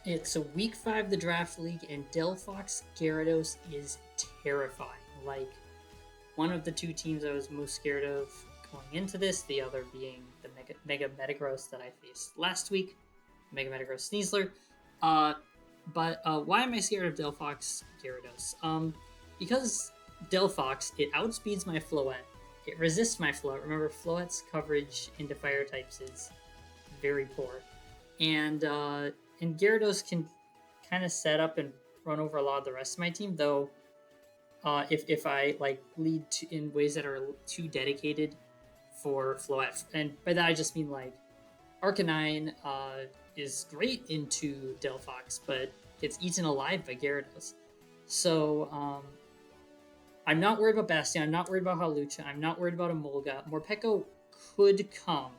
It's a week 5 of the draft league, and Delphox Gyarados is terrifying. Like, one of the two teams I was most scared of going into this, the other being the Mega Metagross that I faced last week, Mega Metagross Sneasler. Uh, but why am I scared of Delphox Gyarados? Because Delphox, it outspeeds my Floette. It resists my Floette. Remember, Floette's coverage into fire types is very poor. And Gyarados can kind of set up and run over a lot of the rest of my team, though if I like lead in ways that are too dedicated for Floette. And by that I just mean like Arcanine is great into Delphox, but gets eaten alive by Gyarados. So I'm not worried about Bastion. I'm not worried about Hawlucha. I'm not worried about Emolga. Morpeko could come.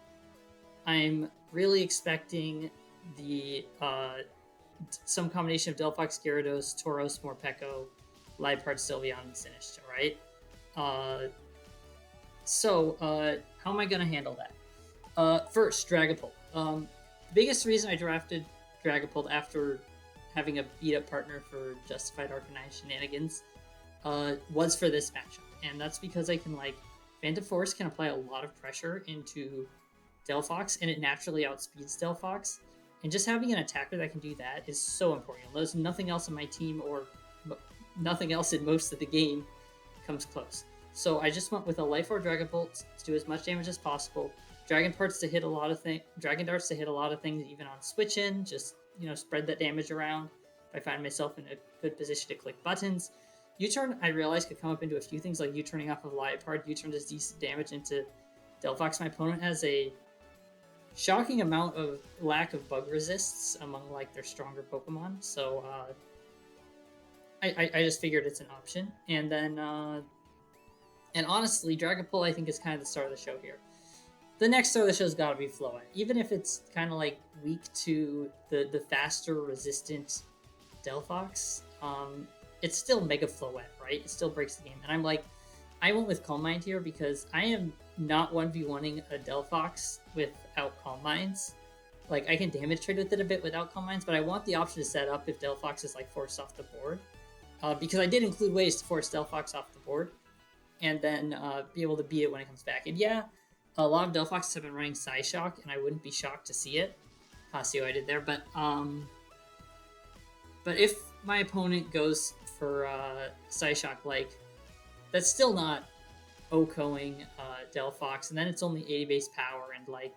I'm really expecting the some combination of Delphox, Gyarados, Tauros, Morpeko, Liepard, Sylveon, and Sinistcha, right? So how am I going to handle that? First, Dragapult. The biggest reason I drafted Dragapult after having a beat-up partner for Justified Arcanine Shenanigans was for this matchup. And that's because I can, like, Phantom Force can apply a lot of pressure into Delphox, and it naturally outspeeds Delphox. And just having an attacker that can do that is so important. There's nothing else in my team or nothing else in most of the game comes close. So I just went with a Life Orb Dragapult to do as much damage as possible. Dragon Darts to hit a lot of things. Dragon Darts to hit a lot of things, even on switch in. Just spread that damage around. If I find myself in a good position to click buttons. U-turn, I realized, could come up into a few things like U-turning off of Liepard. U-turn does decent damage into Delphox. My opponent has a shocking amount of lack of bug resists among like their stronger Pokemon. So I just figured it's an option. And then and honestly, Dragapult I think is kind of the star of the show here. The next star of the show's got to be Floette. Even if it's kind of like weak to the faster resistant Delphox, it's still Mega Floette, right? It still breaks the game. And I went with Calm Mind here because I am not 1v1ing a Delphox without Calm Minds. Like, I can damage trade with it a bit without Calm Minds, but I want the option to set up if Delphox is like forced off the board. Because I did include ways to force Delphox off the board and then be able to beat it when it comes back. And yeah, a lot of Delphoxes have been running Psyshock, and I wouldn't be shocked to see it. See what I did there, but if my opponent goes for Psyshock, like, that's still not OHKOing Delphox, and then it's only 80 base power, and like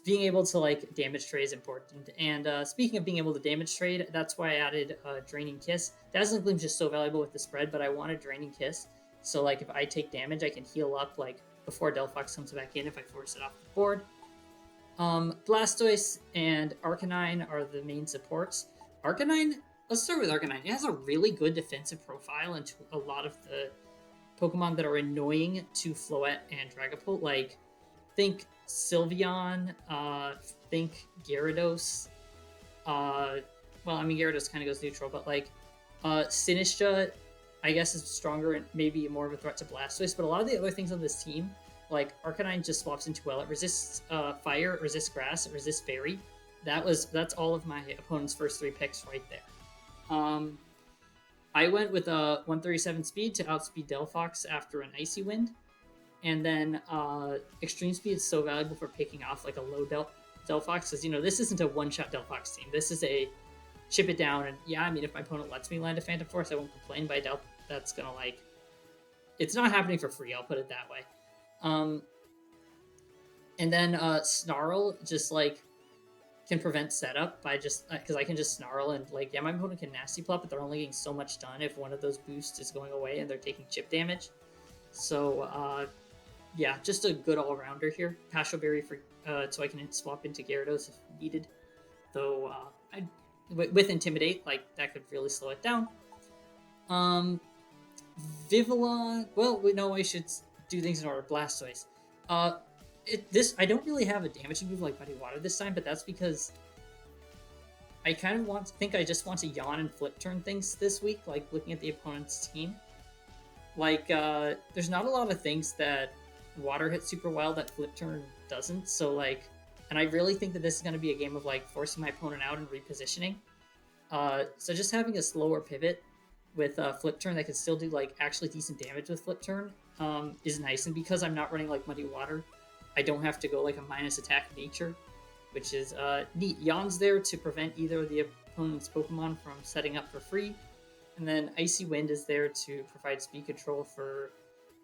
being able to like damage trade is important. And speaking of being able to damage trade, that's why I added Draining Kiss. Dazzling Gleam's just so valuable with the spread, but I wanted Draining Kiss, so like if I take damage, I can heal up like before Delphox comes back in if I force it off the board. Blastoise and Arcanine are the main supports. Arcanine, let's start with Arcanine. It has a really good defensive profile into a lot of the Pokemon that are annoying to Floette and Dragapult. Like, think Sylveon, think Gyarados. Well, I mean, Gyarados kind of goes neutral, but like Sinistcha, I guess, is stronger and maybe more of a threat to Blastoise. But a lot of the other things on this team, like Arcanine just swaps into well. It resists fire, it resists grass, it resists fairy. That's all of my opponent's first 3 picks right there. I went with a 137 speed to outspeed Delphox after an Icy Wind. And then Extreme Speed is so valuable for picking off like a low Delphox, because this isn't a one-shot Delphox team. This is a chip it down, and yeah, I mean, if my opponent lets me land a Phantom Force, I won't complain, but I doubt that's gonna like... It's not happening for free, I'll put it that way. And then Snarl just like can prevent setup by just because I can just Snarl and like, yeah, my opponent can Nasty Plot, but they're only getting so much done if one of those boosts is going away and they're taking chip damage. So yeah, just a good all-rounder here. Passion Berry for so I can swap into Gyarados if needed. Though with Intimidate, like, that could really slow it down. Vivillon, well, I should do things in order. Blastoise. I don't really have a damaging move like Muddy Water this time, but that's because I kind of I just want to yawn and flip turn things this week, like looking at the opponent's team. Like, there's not a lot of things that Water hits super well that flip turn doesn't, so like, and I really think that this is going to be a game of like forcing my opponent out and repositioning. So just having a slower pivot with flip turn that can still do like actually decent damage with flip turn is nice. And because I'm not running like Muddy Water, I don't have to go like a minus attack nature, which is neat. Yawn's there to prevent either of the opponent's Pokemon from setting up for free. And then Icy Wind is there to provide speed control for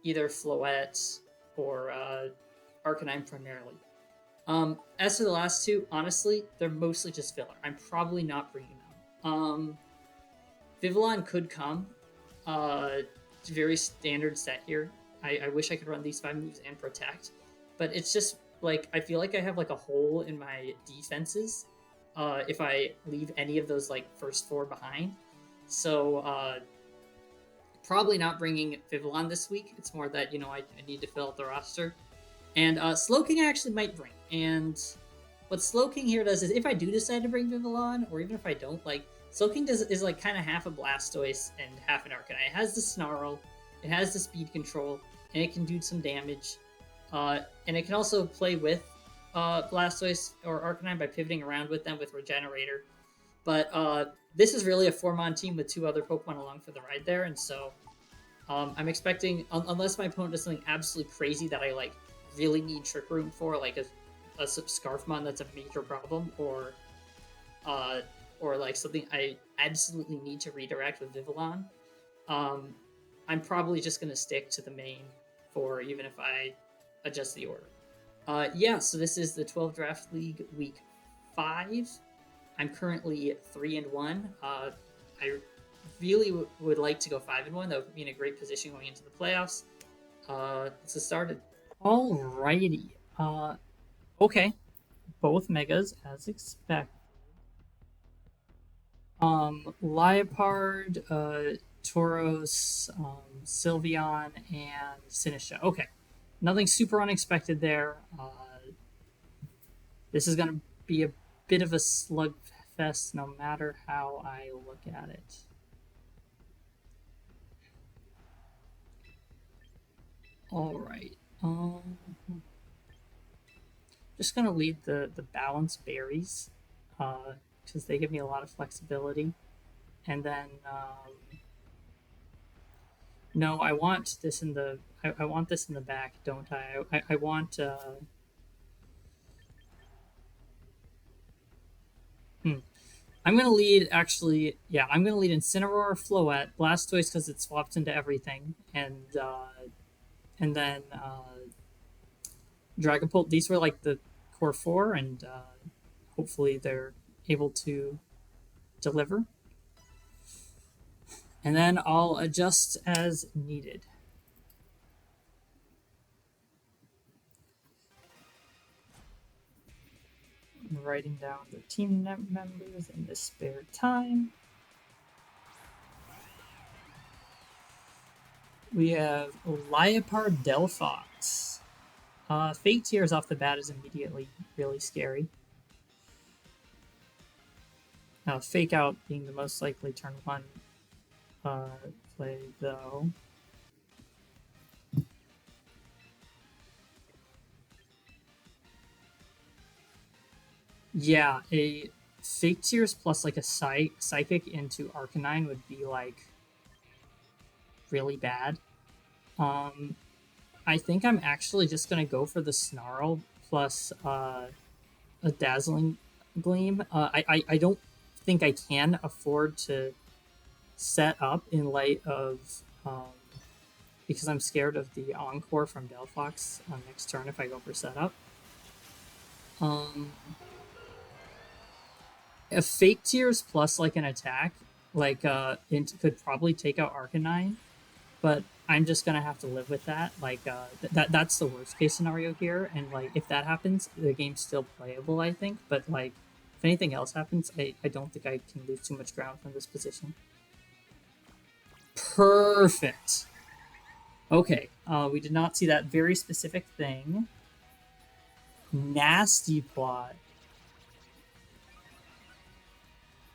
either Floette or Arcanine primarily. As for the last two, honestly, they're mostly just filler. I'm probably not bringing them. Vivillon could come. Very standard set here. I wish I could run these 5 moves and protect, but it's just like I feel like I have like a hole in my defenses if I leave any of those like first 4 behind. So probably not bringing Vivillon this week. It's more that I need to fill out the roster. And Slowking I actually might bring. And what Slowking here does is if I do decide to bring Vivillon, or even if I don't, like Slowking is like kind of half a Blastoise and half an Arcanine. It has the Snarl, it has the speed control, and it can do some damage. And it can also play with Blastoise or Arcanine by pivoting around with them with Regenerator. But this is really a 4-mon team with 2 other Pokemon along for the ride there, and so I'm expecting, unless my opponent does something absolutely crazy that I like really need Trick Room for, like a Scarfmon that's a major problem, or like something I absolutely need to redirect with Vivillon, I'm probably just gonna stick to the main 4, even if I adjust the order. Yeah, so this is the 12 Draft League Week 5. I'm currently 3-1. I really would like to go 5-1. That would be in a great position going into the playoffs. Let's get started. Alrighty. Okay. Both megas as expected. Liepard, Tauros, Sylveon, and Sinisha. Okay. Nothing super unexpected there. This is going to be a bit of a slugfest no matter how I look at it. Alright. Just going to lead the balanced berries because they give me a lot of flexibility. And then no, I want this in the I want this in the back, don't I? I want I'm gonna lead actually. Yeah, I'm gonna lead Incineroar, Floette, Blastoise because it swaps into everything, and then Dragapult. These were like the core 4, and hopefully they're able to deliver. And then I'll adjust as needed. I'm writing down the team members in the spare time. We have Liepard Delphox. Fake Tears off the bat is immediately really scary. Fake Out being the most likely turn 1 play, though. Yeah, a Fake Tears plus like a Psychic into Arcanine would be like really bad. I think I'm actually just gonna go for the Snarl plus a Dazzling Gleam. I don't think I can afford to set up in light of because I'm scared of the Encore from Delphox on next turn if I go for setup. A Fake Tears plus like an attack, like it could probably take out Arcanine, but I'm just gonna have to live with that. Like that's the worst case scenario here, and like if that happens, the game's still playable, I think. But like if anything else happens, I don't think I can lose too much ground from this position. Perfect. Okay, we did not see that very specific thing. Nasty plot.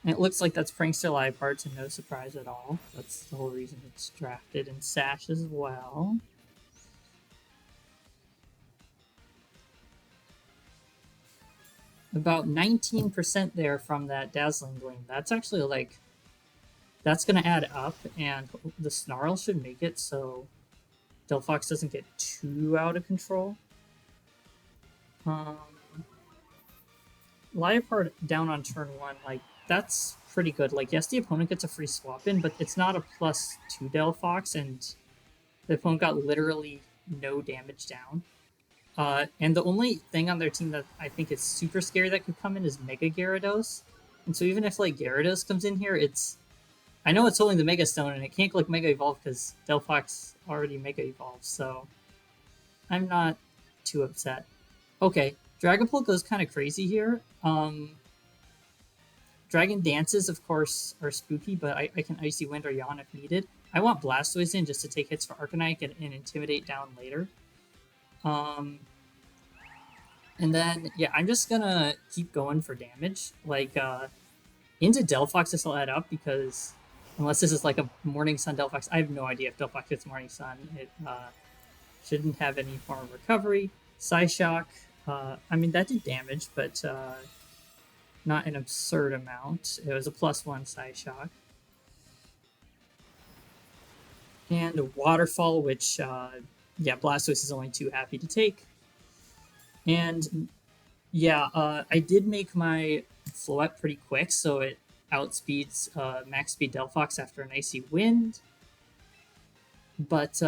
And it looks like that's Prankster Liepard, so no surprise at all. That's the whole reason it's drafted in Sash as well. about 19% there from that Dazzling Gleam. That's actually like, that's going to add up, and the Snarl should make it so Delphox doesn't get too out of control. Liepard down on turn 1, like, that's pretty good. Like, yes, the opponent gets a free swap in, but it's not a +2 Delphox, and the opponent got literally no damage down. And the only thing on their team that I think is super scary that could come in is Mega Gyarados. And so even if like Gyarados comes in here, I know it's holding the Mega Stone and it can't like Mega Evolve because Delphox already Mega Evolved, so I'm not too upset. Okay, Dragapult goes kind of crazy here. Dragon Dances, of course, are spooky, but I can Icy Wind or Yawn if needed. I want Blastoise in just to take hits for Arcanine and Intimidate down later. And then, yeah, I'm just gonna keep going for damage. Like, into Delphox, this will add up because unless this is like a Morning Sun Delphox, I have no idea if Delphox gets Morning Sun. It shouldn't have any form of recovery. Psyshock, I mean, that did damage, but not an absurd amount. It was a +1 Psyshock. And a Waterfall, which, yeah, Blastoise is only too happy to take. And yeah, I did make my Floette pretty quick, so it outspeeds max speed Delphox after an Icy Wind. But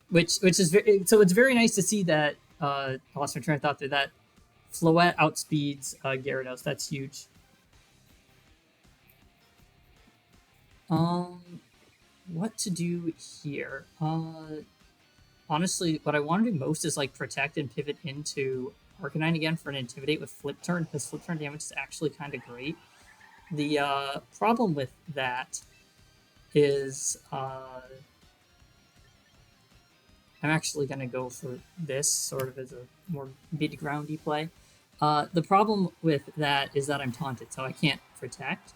which is very, so it's very nice to see that I lost my train of thought there, that Floette outspeeds Gyarados. That's huge. What to do here? Honestly, what I want to do most is like protect and pivot into Arcanine again for an Intimidate with Flip Turn, because Flip Turn damage is actually kind of great. The problem with that is I'm actually going to go for this sort of as a more mid-groundy play. The problem with that is that I'm taunted, so I can't protect.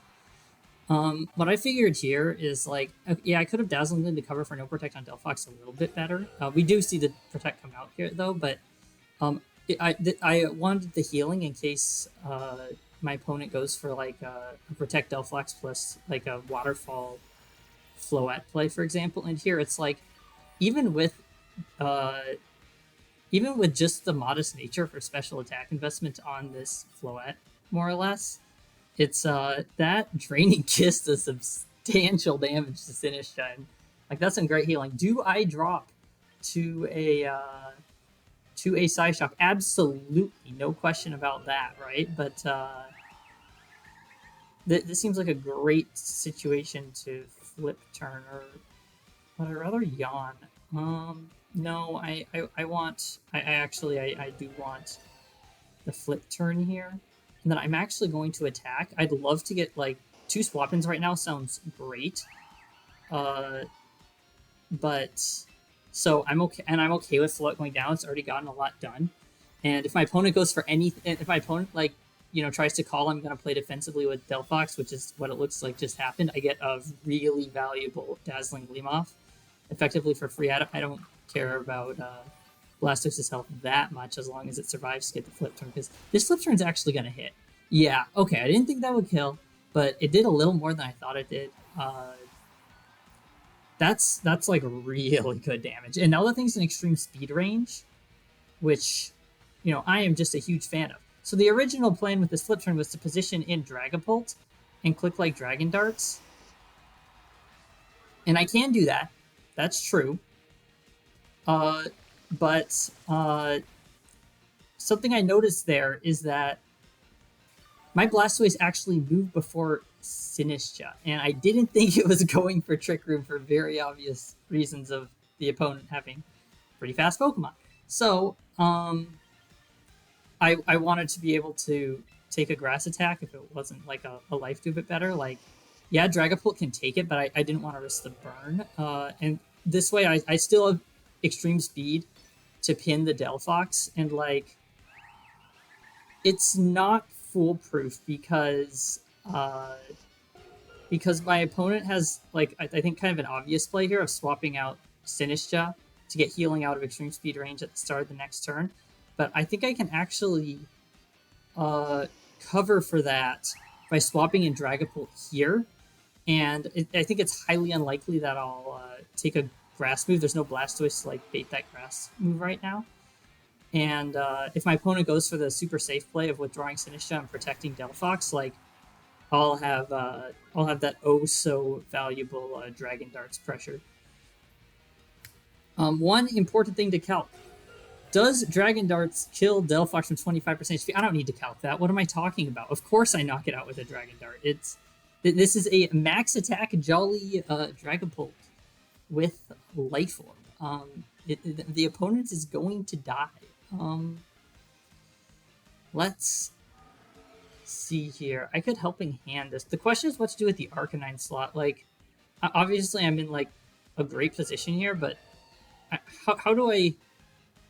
What I figured here is like, yeah, I could have Dazzling Gleam to cover for no protect on Delphox a little bit better. We do see the protect come out here though, but I wanted the healing in case my opponent goes for like a protect Delphox plus like a Waterfall Floette play, for example. And here it's like, even with just the modest nature for special attack investment on this Floette, more or less, it's that Draining Kiss does substantial damage to Sinistcha. Like, that's some great healing. Do I drop to a Psyshock? Absolutely, no question about that, right? But this seems like a great situation to Flip Turn, or would I rather Yawn? No, I do want the Flip Turn here. And then I'm actually going to attack. I'd love to get like 2 swap-ins right now. Sounds great. But so I'm okay, and I'm okay with Floette going down. It's already gotten a lot done. And if my opponent goes for anything, if my opponent like, tries to call, I'm gonna play defensively with Delphox, which is what it looks like just happened. I get a really valuable Dazzling Gleam off, effectively for free. I don't care about Blastoise's health that much as long as it survives to get the Flip Turn, because this Flip Turn is actually going to hit. Yeah, okay, I didn't think that would kill, but it did a little more than I thought it did. That's like really good damage. And now the thing's in extreme speed range, which, I am just a huge fan of. So the original plan with this Flip Turn was to position in Dragapult and click like Dragon Darts. And I can do that. That's true. But something I noticed there is that my Blastoise actually moved before Sinistcha, and I didn't think it was going for Trick Room for very obvious reasons of the opponent having pretty fast Pokemon. So I wanted to be able to take a Grass attack if it wasn't like a Life do a bit better. Like, yeah, Dragapult can take it, but I didn't want to risk the burn. And this way I still have extreme speed to pin the Delphox, and like, it's not foolproof because my opponent has like, I think kind of an obvious play here of swapping out Sinistcha to get healing out of extreme speed range at the start of the next turn. but I think I can actually cover for that by swapping in Dragapult here. And I think it's highly unlikely that I'll take a grass move. There's no Blastoise to like bait that grass move right now. And if my opponent goes for the super safe play of withdrawing Sinistcha and protecting Delphox, like I'll have that oh so valuable Dragon Darts pressure. One important thing to calc: does Dragon Darts kill Delphox from 25% HP? I don't need to calc that. What am I talking about? Of course I knock it out with a Dragon Dart. This is a max attack Jolly Dragapult with Life Orb. The opponent is going to die. Let's see here. I could Helping Hand this. The question is what to do with the Arcanine slot. Like, obviously I'm in like a great position here, but how do I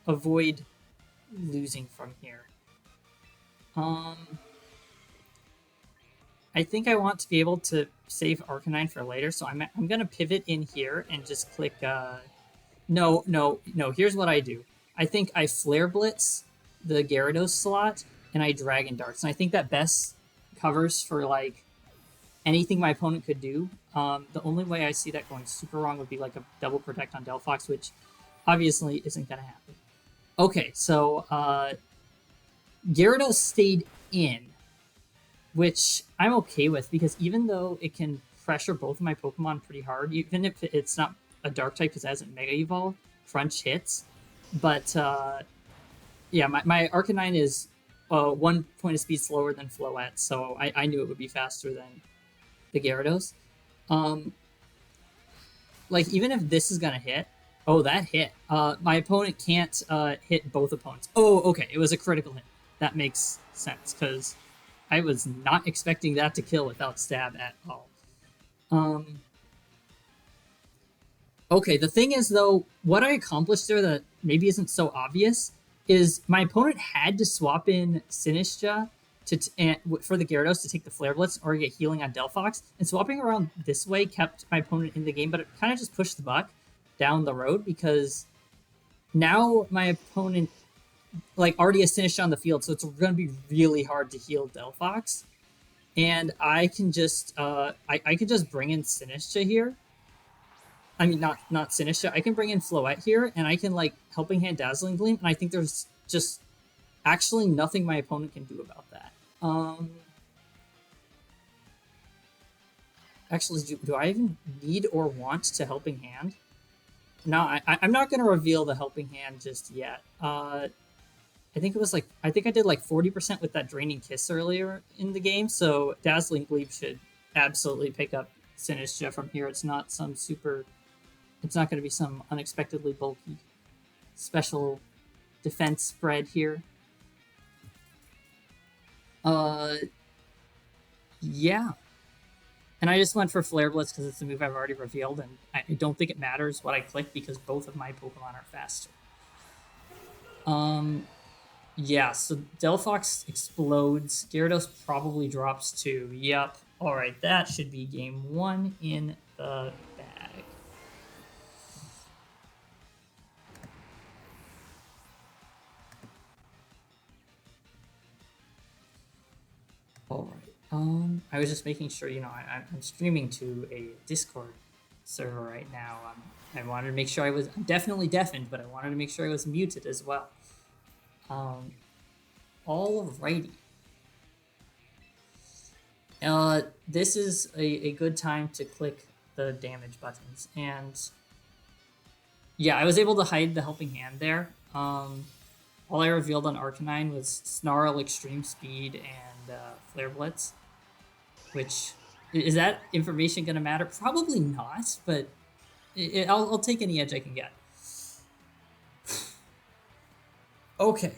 avoid losing from here? I think I want to be able to save Arcanine for later, so I'm gonna pivot in here and just click. No. Here's what I do. I think I Flare Blitz the Gyarados slot and I Dragon Darts, and I think that best covers for like anything my opponent could do. The only way I see that going super wrong would be like a double protect on Delphox, which obviously isn't gonna happen. Okay, so Gyarados stayed in, which I'm okay with because even though it can pressure both of my Pokemon pretty hard, even if it's not a Dark type because it hasn't Mega Evolved, Crunch hits. But yeah, my Arcanine is 1 point of speed slower than Floette, so I knew it would be faster than the Gyarados. Like, even if this is gonna hit, oh, that hit. My opponent can't hit both opponents. Oh, okay, it was a critical hit. That makes sense, because I was not expecting that to kill without stab at all. Okay, the thing is, though, what I accomplished there that maybe isn't so obvious is my opponent had to swap in Sinistcha for the Gyarados to take the Flare Blitz or get healing on Delphox, and swapping around this way kept my opponent in the game, but it kind of just pushed the buck down the road because now my opponent like already has Sinistcha on the field, so it's going to be really hard to heal Delphox, and I can just I can just bring in Sinistcha here. I mean, not Sinistcha. I can bring in Floette here, and I can like Helping Hand Dazzling Gleam, and I think there's just actually nothing my opponent can do about that. Actually, do I even need or want to Helping Hand? No, I'm not going to reveal the Helping Hand just yet. I think it was like, I think I did like 40% with that Draining Kiss earlier in the game, so Dazzling Gleam should absolutely pick up Sinistcha from here. It's not some super, it's not going to be some unexpectedly bulky special defense spread here. Yeah. And I just went for Flare Blitz because it's a move I've already revealed, and I don't think it matters what I click because both of my Pokemon are faster. Yeah, so Delphox explodes. Gyarados probably drops 2. Yep. Alright, that should be game 1 in the bag. Alright. I was just making sure, you know, I'm streaming to a Discord server right now. I wanted to make sure I'm definitely deafened, but I wanted to make sure I was muted as well. Alrighty. This is a good time to click the damage buttons, and yeah, I was able to hide the Helping Hand there. All I revealed on Arcanine was Snarl, Extreme Speed, and Flare Blitz. Which, is that information going to matter? Probably not, but I'll take any edge I can get. Okay.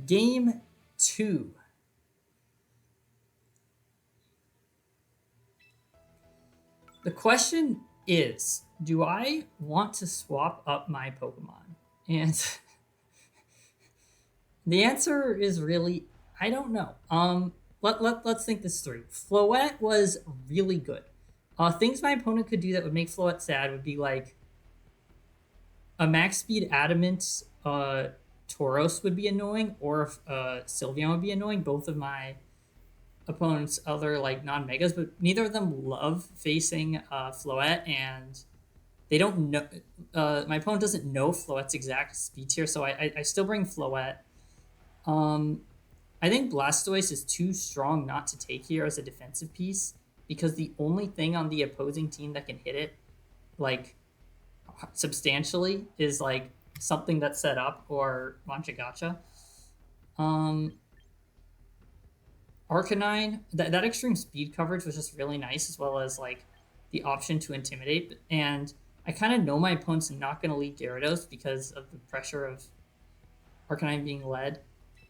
Game 2. The question is, do I want to swap up my Pokemon? And the answer is really, I don't know. Let's think this through. Floette was really good. Things my opponent could do that would make Floette sad would be like a max speed Adamant Tauros would be annoying or if Sylveon would be annoying. Both of my opponents' other like non-megas, but neither of them love facing Floette, and they don't know. My opponent doesn't know Floette's exact speed tier, so I still bring Floette. Um, I think Blastoise is too strong not to take here as a defensive piece because the only thing on the opposing team that can hit it like substantially is like something that's set up or Manchagacha. Um, Arcanine, that extreme speed coverage was just really nice, as well as like the option to intimidate. And I kind of know my opponent's not going to lead Gyarados because of the pressure of Arcanine being led.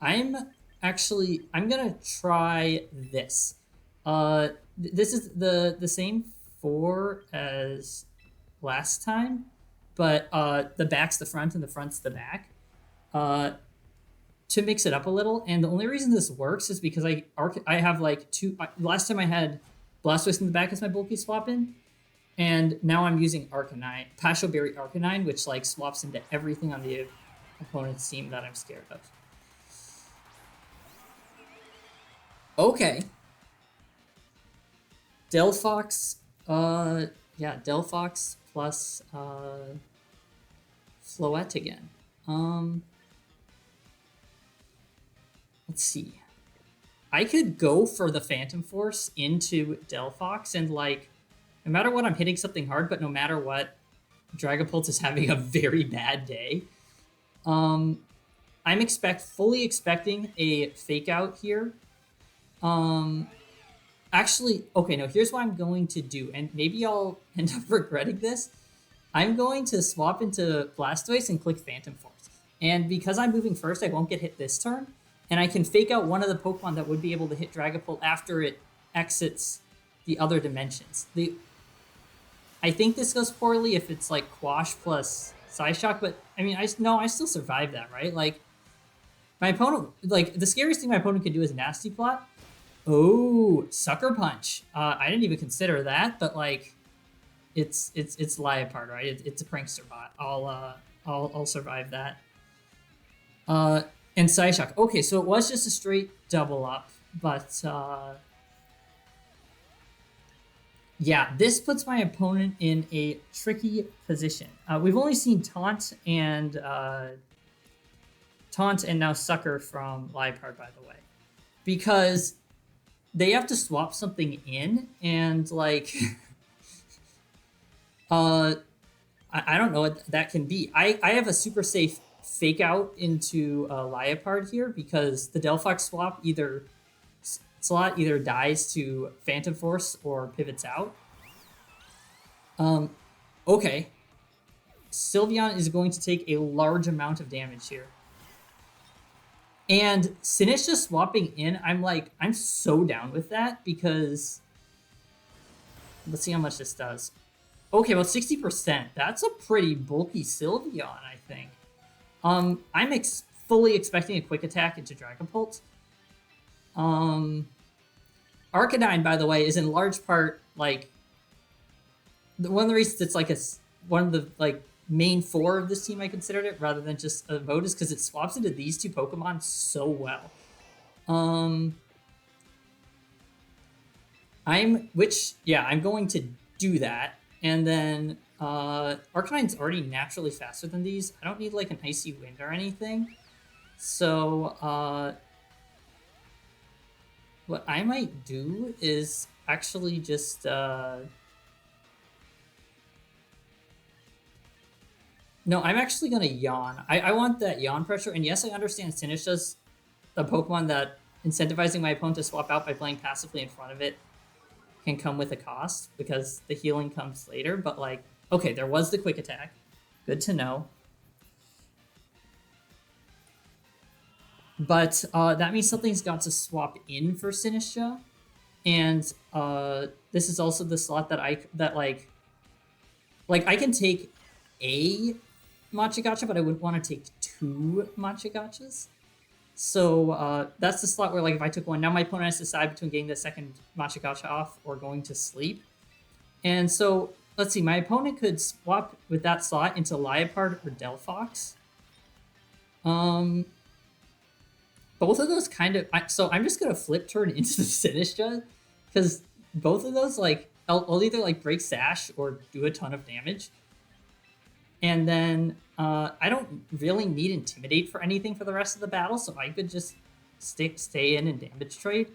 I'm gonna try this. This is the same four as last time, but the back's the front and the front's the back. To mix it up a little, and the only reason this works is because I have like two. Last time I had Blastoise in the back as my bulky swap in, and now I'm using Arcanine, Pasho Berry Arcanine, which like swaps into everything on the opponent's team that I'm scared of. Okay. Delphox, yeah, Delphox plus Floette again. Let's see. I could go for the Phantom Force into Delphox and like, no matter what, I'm hitting something hard, but no matter what, Dragapult is having a very bad day. I'm fully expecting a fake out here. Actually, okay, no, here's what I'm going to do, and maybe I'll end up regretting this. I'm going to swap into Blastoise and click Phantom Force. And because I'm moving first, I won't get hit this turn. And I can fake out one of the Pokemon that would be able to hit Dragapult after it exits the other dimensions. I think this goes poorly if it's like Quash plus Psyshock, but I mean, I still survive that, right? Like, my opponent, like, the scariest thing my opponent could do is Nasty Plot. Oh, Sucker Punch. I didn't even consider that, but like, it's Liepard, right? It's a prankster bot. I'll survive that. And Psyshock. Okay, so it was just a straight double up, but yeah, this puts my opponent in a tricky position. We've only seen Taunt and now Sucker from Liepard, by the way, because they have to swap something in, and like, I don't know what that can be. I have a super safe fake out into Liepard here because the Delphox swap slot either dies to Phantom Force or pivots out. Okay. Sylveon is going to take a large amount of damage here. And Sinistcha swapping in, I'm so down with that because let's see how much this does. Okay, about 60%. That's a pretty bulky Sylveon, I think. I'm fully expecting a quick attack into Dragapult. Arcanine, by the way, is in large part like one of the reasons it's like one of the like main four of this team I considered it rather than just a vote is because it swaps into these two Pokemon so well. I'm going to do that. And then Arcanine's already naturally faster than these. I don't need like an Icy Wind or anything. So what I might do is actually just no, I'm actually gonna yawn. I want that yawn pressure, and yes, I understand Sinistcha's the Pokemon that incentivizing my opponent to swap out by playing passively in front of it can come with a cost because the healing comes later, but like, okay, there was the quick attack. Good to know. But that means something's got to swap in for Sinistcha, and this is also the slot that I can take a Machagacha, but I wouldn't want to take two Machagachas. So that's the slot where, like, if I took one, now my opponent has to decide between getting the second Machagacha off or going to sleep. And so, let's see, my opponent could swap with that slot into Liepard or Delphox. Um, both of those kind of. So I'm just gonna flip turn into the Sinistra because both of those like I'll either like break Sash or do a ton of damage, and then I don't really need Intimidate for anything for the rest of the battle, so I could just stay in and damage trade.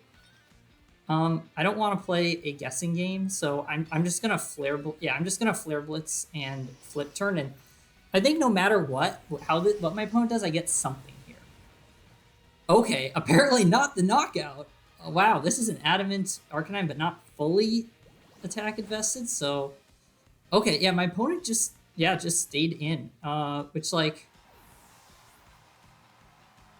I don't want to play a guessing game, so I'm just gonna flare. Yeah, I'm just gonna flare blitz and flip turn, and I think no matter what my opponent does, I get something here. Okay, apparently not the knockout. Oh, wow, this is an adamant Arcanine, but not fully attack invested. So, okay, yeah, my opponent just stayed in. Which like,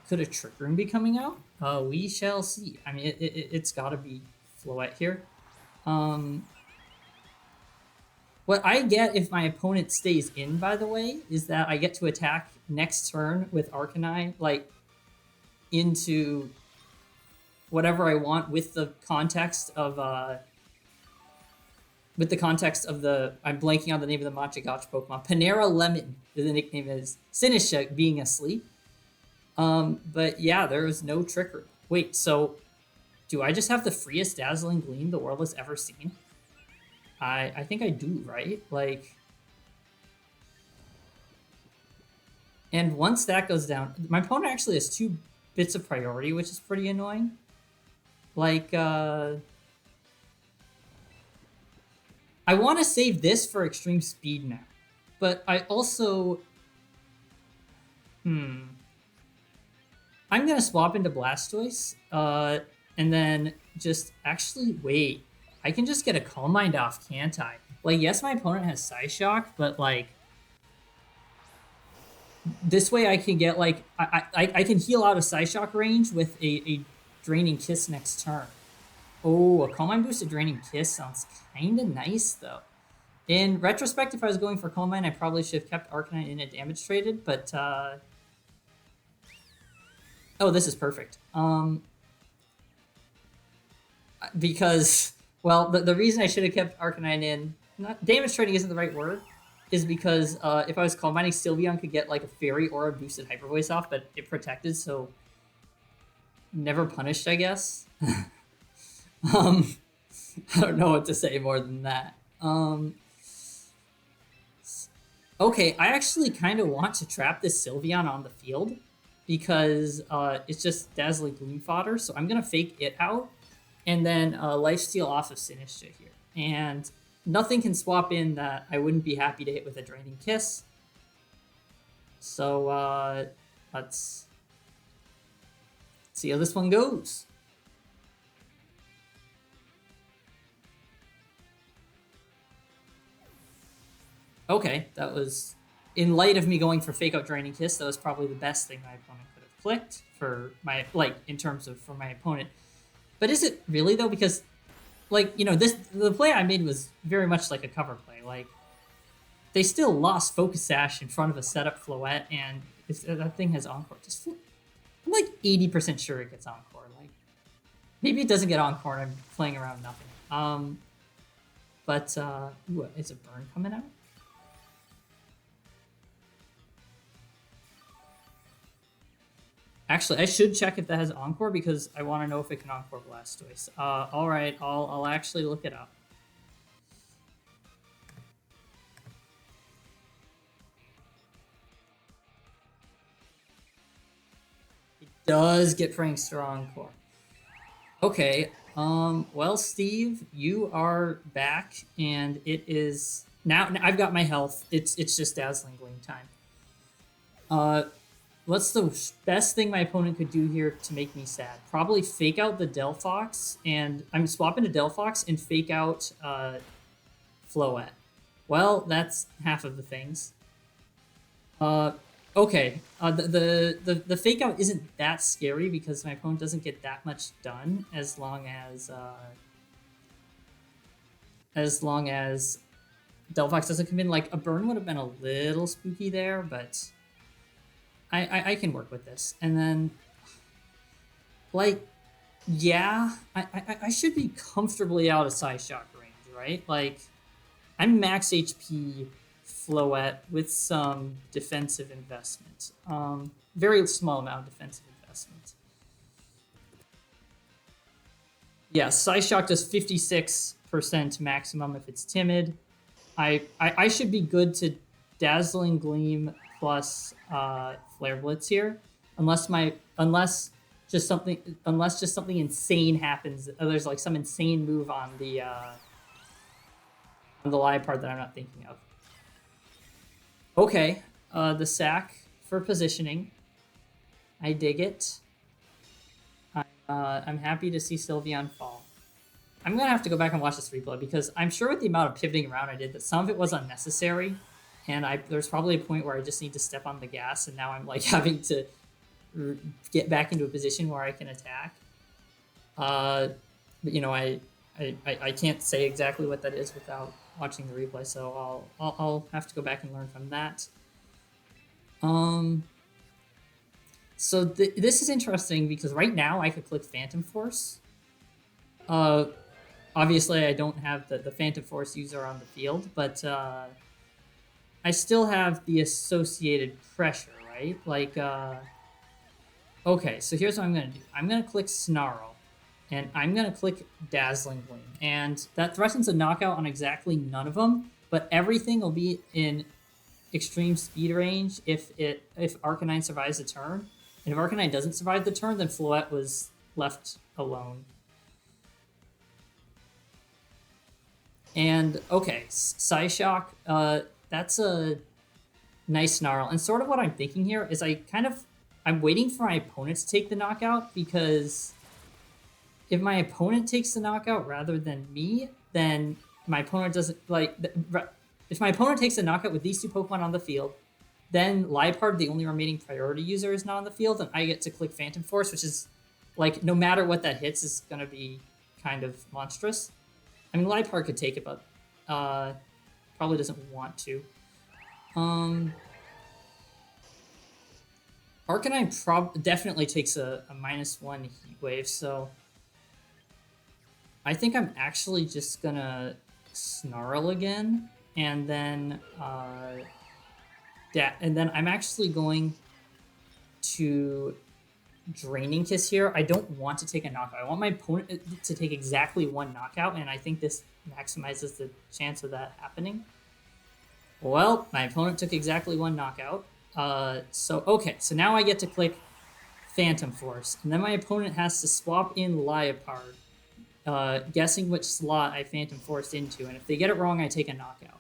could a Trick Room be coming out? We shall see. I mean, it's got to be Floette here. What I get if my opponent stays in, by the way, is that I get to attack next turn with Arcanine, like, into whatever I want with the context of the I'm blanking on the name of the Matcha Gotcha Pokemon. Panera Lemon, the nickname is Sinisha being asleep. But yeah, there was no trickery. Wait, so do I just have the freest Dazzling Gleam the world has ever seen? I think I do, right? Like, and once that goes down, my opponent actually has 2 bits of priority, which is pretty annoying. Like, I want to save this for extreme speed now, but I also, I'm gonna swap into Blastoise, and then just actually wait. I can just get a Calm Mind off, can't I? Like, yes, my opponent has Psyshock, but like, this way I can get like I can heal out of Psyshock range with a Draining Kiss next turn. Oh, a Calm Mind boosted Draining Kiss sounds kind of nice though. In retrospect, if I was going for Calm Mind, I probably should have kept Arcanine in a damage traded, but oh, this is perfect. Because, well, the reason I should have kept Arcanine in, not damage trading isn't the right word, is because if I was Calm Minding, Sylveon could get like a Fairy or a boosted Hyper Voice off, but it protected, so never punished, I guess. I don't know what to say more than that. Okay, I actually kind of want to trap this Sylveon on the field because it's just Dazzling Gleam fodder, so I'm gonna fake it out and then Lifesteal off of Sinistra here. And nothing can swap in that I wouldn't be happy to hit with a Draining Kiss. So let's see how this one goes. Okay, that was, in light of me going for Fake Out Draining Kiss, that was probably the best thing my opponent could have clicked for my, like, in terms of for my opponent. But is it really though? Because, like, you know, the play I made was very much like a cover play. Like, they still lost Focus Sash in front of a setup Floette, and if that thing has Encore, I'm like 80% sure it gets Encore. Like, maybe it doesn't get Encore and I'm playing around nothing. But ooh, is a burn coming out? Actually, I should check if that has Encore because I want to know if it can Encore Blastoise. All right, I'll actually look it up. It does get Prankster Encore. Okay. Well, Steve, you are back, and it is now. I've got my health. It's just Dazzling Gleam time. What's the best thing my opponent could do here to make me sad? Probably fake out the Delphox, and I'm swapping to Delphox and fake out Floette. Well, that's half of the things. Okay. The fake out isn't that scary because my opponent doesn't get that much done as long as Delphox doesn't come in. Like, a burn would have been a little spooky there, but I can work with this. And then, like, yeah, I should be comfortably out of Psyshock range, right? Like, I'm max HP Floette with some defensive investment. Very small amount of defensive investment. Yeah, Psyshock does 56% maximum if it's timid. I should be good to Dazzling Gleam plus Flare Blitz here, unless just something insane happens. There's like some insane move on the live part that I'm not thinking of. Okay, the sack for positioning. I dig it. I'm happy to see Sylveon fall. I'm gonna have to go back and watch this replay because I'm sure with the amount of pivoting around I did that some of it was unnecessary, and there's probably a point where I just need to step on the gas, and now I'm like having to get back into a position where I can attack. But you know, I can't say exactly what that is without watching the replay, so I'll have to go back and learn from that. So this is interesting because right now I could click Phantom Force. Obviously I don't have the Phantom Force user on the field, but I still have the associated pressure, right? Like, okay, so here's what I'm gonna do. I'm gonna click Snarl, and I'm gonna click Dazzling Gleam, and that threatens a knockout on exactly none of them, but everything will be in extreme speed range if Arcanine survives the turn. And if Arcanine doesn't survive the turn, then Floette was left alone. And okay, Psyshock, that's a nice Snarl. And sort of what I'm thinking here is I'm waiting for my opponent to take the knockout, because if my opponent takes the knockout rather than me, then my opponent doesn't like. If my opponent takes a knockout with these two Pokemon on the field, then Liepard, the only remaining priority user, is not on the field, and I get to click Phantom Force, which is like no matter what that hits is gonna be kind of monstrous. I mean, Liepard could take it, but probably doesn't want to. Arcanine definitely takes a -1 Heat Wave, so I think I'm actually just gonna Snarl again, and then I'm actually going to Draining Kiss here. I don't want to take a knockout. I want my opponent to take exactly one knockout, and I think this maximizes the chance of that happening. Well, my opponent took exactly one knockout. Okay, so now I get to click Phantom Force, and then my opponent has to swap in Liepard, guessing which slot I Phantom Forced into, and if they get it wrong, I take a knockout.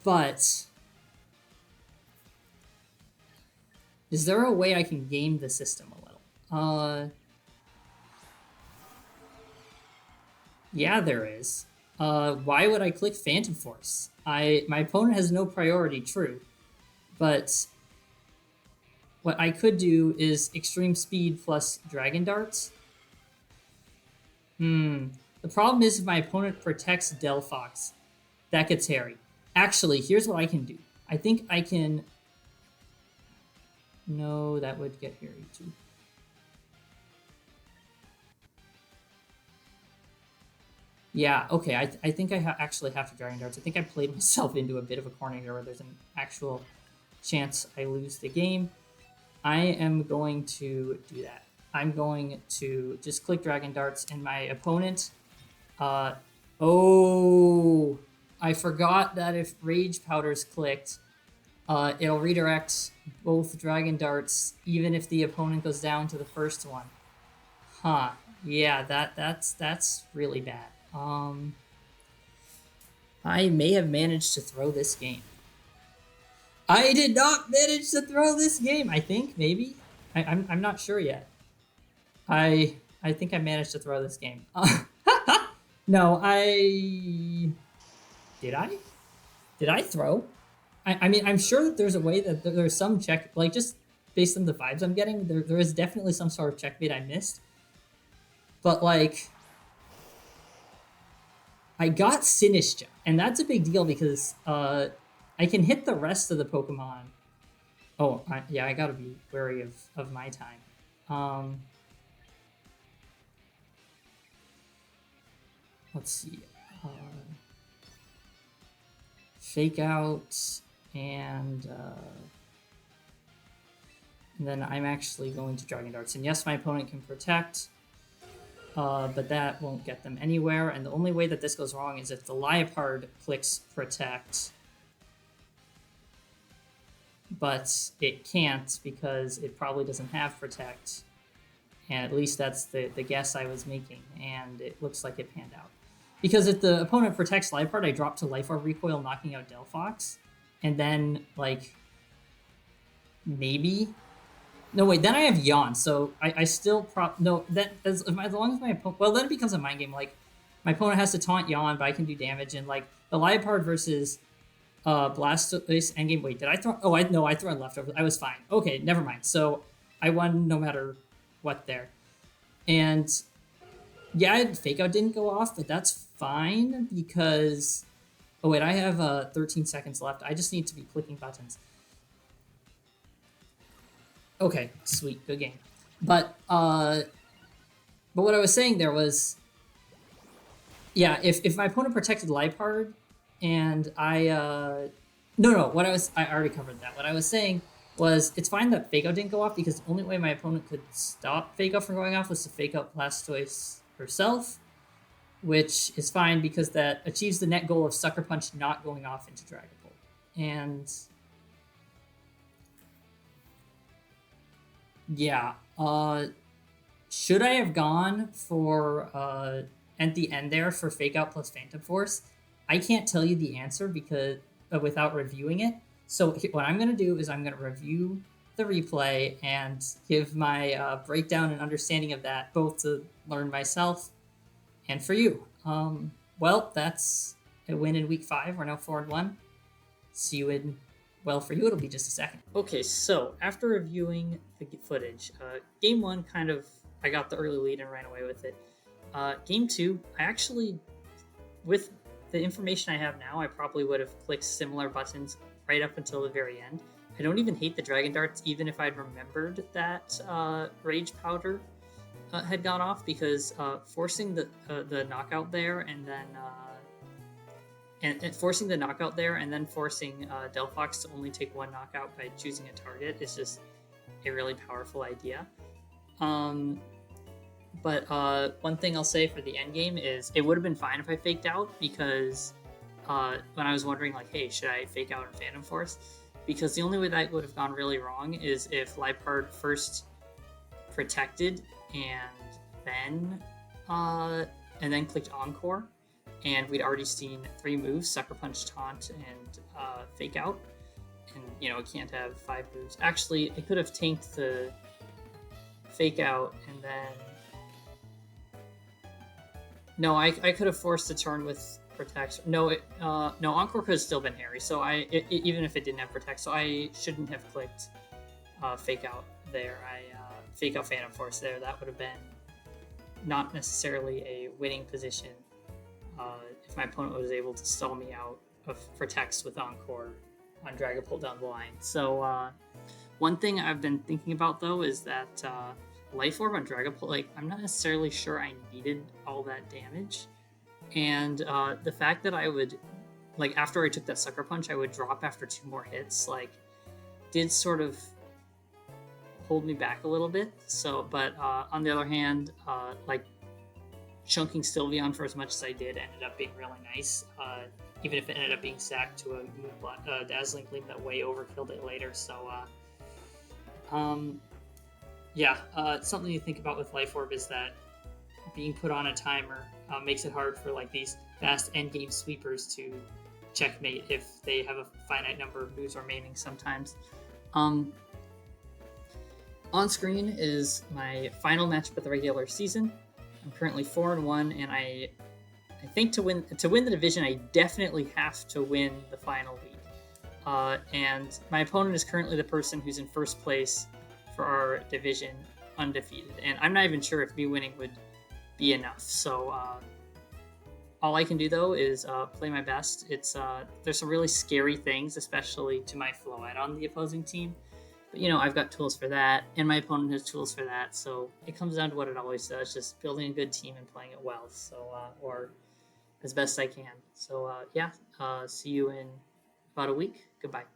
But is there a way I can game the system a little? Yeah, there is. Why would I click Phantom Force? My opponent has no priority, true. But what I could do is Extreme Speed plus Dragon Darts. The problem is if my opponent protects Delphox, that gets hairy. Actually, here's what I can do. I think I can... No, that would get hairy too. Yeah, okay, I think I actually have to Dragon Darts. I think I played myself into a bit of a corner here where there's an actual chance I lose the game. I am going to do that. I'm going to just click Dragon Darts, and my opponent... oh, I forgot that if Rage Powder's clicked, it'll redirect both Dragon Darts, even if the opponent goes down to the first one. Huh. Yeah, that's really bad. I may have managed to throw this game. I did not manage to throw this game. I think maybe I'm not sure yet. I think I managed to throw this game. No, did I throw? I mean, I'm sure that there's a way that there's some check, like just based on the vibes I'm getting, there is definitely some sort of checkmate I missed. But like, I got Sinistcha, and that's a big deal because I can hit the rest of the Pokemon. Oh, yeah, I gotta be wary of my time. Let's see. Fake Out, and then I'm actually going to Dragon Darts. And yes, my opponent can Protect, but that won't get them anywhere. And the only way that this goes wrong is if the Liepard clicks Protect, but it can't because it probably doesn't have Protect. And at least that's the guess I was making, and it looks like it panned out. Because if the opponent protects Liepard, I drop to Life Orb Recoil, knocking out Delphox, and then, like, maybe... No, wait, then I have Yawn, so I still... No, that as long as my opponent... Well, then it becomes a mind game. Like, my opponent has to taunt Yawn, but I can do damage, and, like, the Liepard versus Blastoise endgame... Wait, did I throw... Oh, I threw on leftover. I was fine. Okay, never mind. So, I won no matter what there. And yeah, Fake Out didn't go off, but that's fine because... Oh wait, I have 13 seconds left. I just need to be clicking buttons. Okay, sweet, good game. But what I was saying there was, yeah, if my opponent protected Liepard and I I already covered that. What I was saying was it's fine that Fake Out didn't go off because the only way my opponent could stop Fake Out from going off was to Fake Out Blastoise herself, which is fine because that achieves the net goal of Sucker Punch not going off into Dragon Bolt. And yeah, should I have gone for at the end there for Fake Out plus Phantom Force? I can't tell you the answer because without reviewing it. So what I'm going to do is I'm going to review the replay and give my breakdown and understanding of that, both to learn myself and for you. Well, that's a win in week 5. We're now 4-1. See you in, well, for you, it'll be just a second. Okay, so after reviewing the footage, game 1 I got the early lead and ran away with it. Game 2, I actually, with the information I have now, I probably would have clicked similar buttons right up until the very end. I don't even hate the Dragon Darts, even if I'd remembered that Rage Powder had gone off, because forcing the knockout there and then forcing the knockout there and then forcing Delphox to only take 1 knockout by choosing a target is just a really powerful idea. But one thing I'll say for the end game is it would have been fine if I faked out, because when I was wondering, like, hey, should I fake out and Phantom Force? Because the only way that would have gone really wrong is if Liepard first protected and then clicked Encore, and we'd already seen 3 moves: Sucker Punch, Taunt, and Fake Out. And, you know, it can't have 5 moves. Actually, it could have tanked the Fake Out, and then... No, I could have forced the turn with Protect. No, Encore could have still been hairy, so even if it didn't have Protect, so I shouldn't have clicked Fake Out there. Fake Out Phantom Force there. That would have been not necessarily a winning position if my opponent was able to stall me out of Protects with Encore on Dragon Bolt down the line. So one thing I've been thinking about, though, is that Life Orb on Dragon Bolt, like, I'm not necessarily sure I needed all that damage. And the fact that I would, like, after I took that Sucker Punch, I would drop after 2 more hits, like, did sort of hold me back a little bit. So, but on the other hand, like, chunking Sylveon for as much as I did ended up being really nice, even if it ended up being sacked to a Dazzling Gleam that way overkilled it later. So, yeah, something to think about with Life Orb is that being put on a timer makes it hard for, like, these fast endgame sweepers to checkmate if they have a finite number of moves remaining sometimes. On screen is my final matchup of the regular season. I'm currently 4-1, and I think to win the division, I definitely have to win the final week. And my opponent is currently the person who's in first place for our division, undefeated. And I'm not even sure if me winning would be enough. So all I can do, though, is play my best. There's some really scary things, especially to my Floette on the opposing team. But, you know, I've got tools for that, and my opponent has tools for that. So it comes down to what it always does, just building a good team and playing it well. So, or as best I can. So, yeah, see you in about a week. Goodbye.